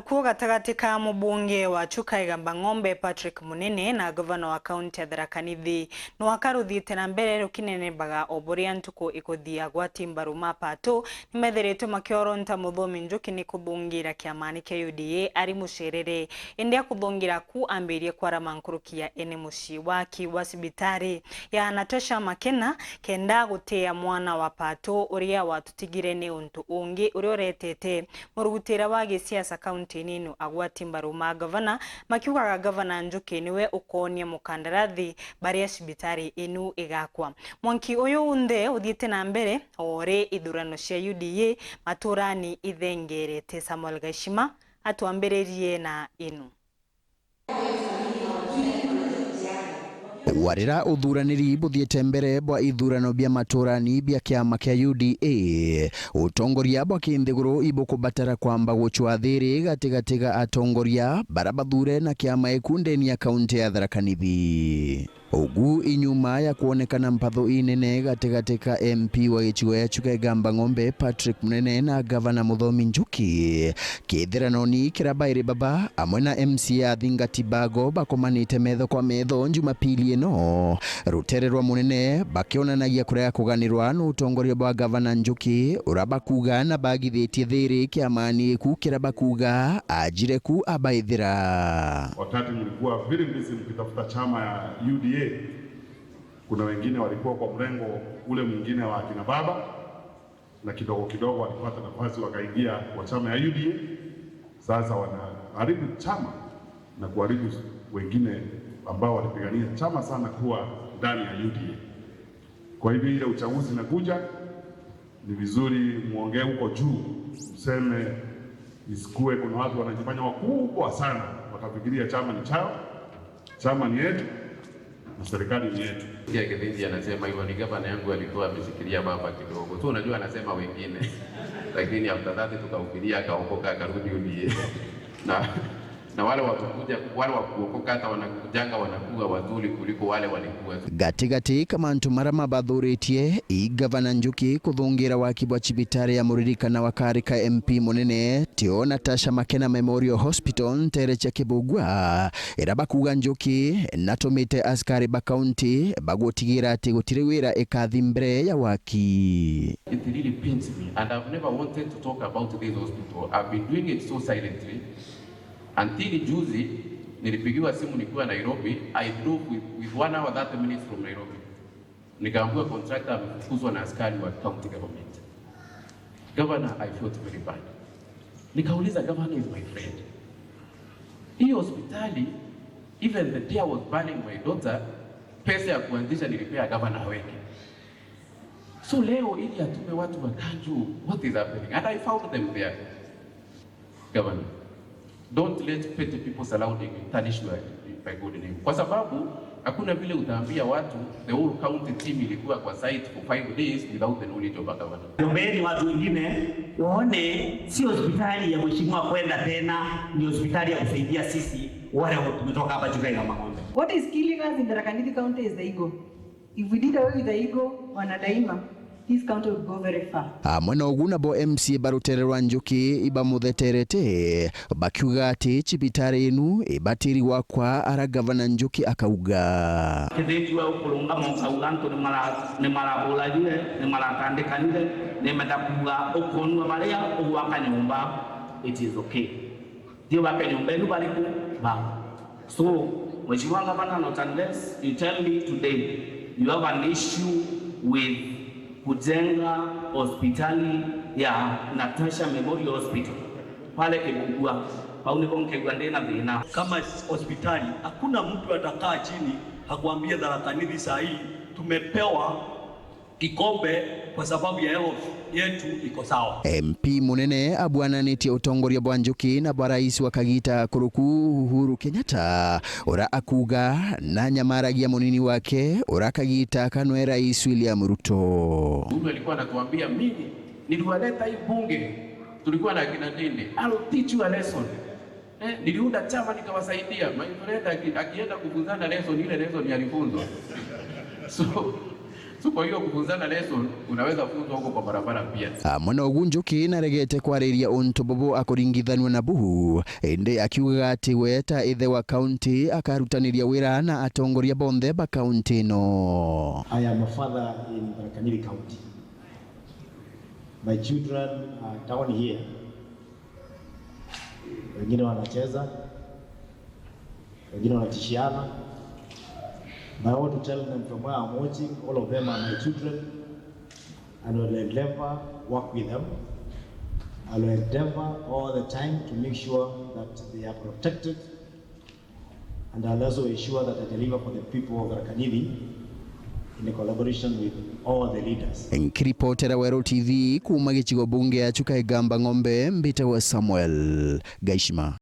Karuku gatagati ka mubunge wa Chuka Igamba Ng'ombe Patrick Munene na governor wa county ya Tharaka Nithi no akaruthite na mbere rukinene baga oboria ntuko ikuthia gwatimba ruma pato nimetherete makioronta muthomi njuki ni kuthungira kiamani kia UDA ari mucerere indi akuthungira ku ambirie kwara mankurukia ene muci wa kiwa sibitari ya Natasha Makena kenda gutia mwana wa pato uria watutigire ni untu ungi uri uretete murugutira wa gisiasa county nino agwatimba ruma governor makiugaga governor Njuki niwe ukonia mukandarathi baria sibitari inu igakwa mwanki uyu unde uthiite na mbere ore ithurano cia UDA maturani ithengerete. Samuel Gashima atuambiririe na inu. Warira uthuraniri buthiete mbere bwa ithurano bia maturani bia kiama kia UDA utongoria bwa kinthiguru ibukubatara kwamba guchwa thiri gatigatiga atongoria barabathure na kiama ikundeni ya kaunti ya Tharaka Nithi. Ugu inyuma ya kuonekana mpatho inene gatigatika MP wa gicigo ya Chuka Igamba Ng'ombe Patrick Munene na Governor Muthomi Njuki kithiranoni kirabaire baba amwe na MCA Thingati Bago bakomanite metho kwa metho Jumapili ino rutere rwa Munene bakionanagia kuria kuganirwa no utongoria bwa Governor Njuki urabakuga na bagithitie thiri kiamani ku kirabakuga ajire ku abaithira. Wakati mlikuwa very busy mkitafuta chama ya UDA, kuna wengine walikuwa kwa mrengo ule mwingine wa kina baba na kidogo kidogo walipata nafasi wakaingia kwa chama ya UDA. Sasa wanaharibu chama na kuharibu wengine ambao walipigania chama sana kuwa ndani ya UDA. Kwa hivyo ile uchaguzi unakuja, ni vizuri muongee huko juu, mseme isikue kuna watu wanajifanya wakubwa sana wakafikiria chama ni chao, chama ni yetu na serikali ni yetu. Kia Kithinji anasema hivyo, ni gavana yangu alikuwa ameshikilia baba kidogo. So unajua anasema wengine. Lakini after that tukahubiria akaokoka akarudi UDA. Na wale wakukuja wale wakuokoka hata wanakujanga wanakuwa wazuri kuliko wale walikuwa. Gatigati kama ntumara mabathuritie Governor Njuki kuthungira wakibwa cibitari ya muririkana wa karika MP Munene tio Natasha Makena Memorial Hospital ntere cha Kibugwa irabakuga Njuki natumite askari ba county bagotigira ati gutire wira ikathi mbere ya waki. It really pains me and I've never wanted to talk about this hospital. I've been doing it so silently. Until juzi nilipigiwa simu nikiwa Nairobi. I drove with 1 hour 30 minutes from Nairobi. Nikaambiwa contractor amefukuzwa na askari wa county government. Governor, I felt very bad. Nikauliza, governor is my friend. Hii hospitali, even the day I was burning my daughter, pesa ya kuanzisha nilipea governor haweke. So leo ili atume watu wa Kanju, what is happening? And I found them there. Governor, don't let petty people surrounding you tarnish my good name. Kwa sababu hakuna vile utaambia watu the whole county team ilikuwa kwa site for 5 days without the knowledge of governor. Nyombeni watu wengine waone si hospitali ya mheshimiwa kwenda tena, ni hospitali ya kusaidia sisi wale tumetoka hapa Chuka Igamba Ng'ombe. What is killing us in the Tharaka Nithi county is the ego. If we did away with the ego, wanadaima, this county would go very far. Mwana uguna bo MC barutererwa Njuki ibamutheterete bakiuga ati cibitari inu ibatiri wakwa ara Governor Njuki akauga Kithinji wa ukulunga mongauganto ni marabulaje ni marakandekanire ni metakuga ukonwa baria ugwaka nyumba. It is okay. Dio waka nyumba inu baliku ba. So mheshimiwa governor, not unless you tell me today you have an issue with kujenga hospitali ya Natasha Memorial Hospital pale Kibugwa pauniko mkegwande na dhina. Kama hospitali hakuna mtu atakaa chini hakuambia Tharaka Nithi saa hii tumepewa kikombe kwa sababu ya health yetu iko sawa. MP Munene abwananitie utongoria bwa Njuki na bwa rais wa Kagita Kuruku Uhuru Kenyatta ora akuga na nyamaragia munini wake ora Kagita kanwe rais William Ruto. Huyu alikuwa anatuambia mimi niliwaleta hii bunge tulikuwa na kina Ndindi, I'll teach you a lesson. Niliunda chama nikawasaidia. Maitoleta akienda kufundana lesson ile lesson alifunzwa. So kwa hiyo kufunzana lesson unaweza funzwa huko kwa barabara pia. Mwana Ogunjuki naregete kwariria untu bobo akuringithanwa na Buhu indi akiuga ati weta ithe wa county akarutaniria wira na atongoria bonthe ba county no. I am a father in Tharaka Nithi County. My children are down here. Wengine wanacheza, wengine wanatishiana. But I want to tell them from where I'm watching, all of them are my children, and I will endeavor work with them. I will endeavor all the time to make sure that they are protected, and I'll also ensure that I deliver for the people of Tharaka Nithi in a collaboration with all the leaders. Nkiripotera Wero TV kuma gĩcigo bunge ya Chuka Igamba Ng'ombe, mbita wa Samuel Gaishima.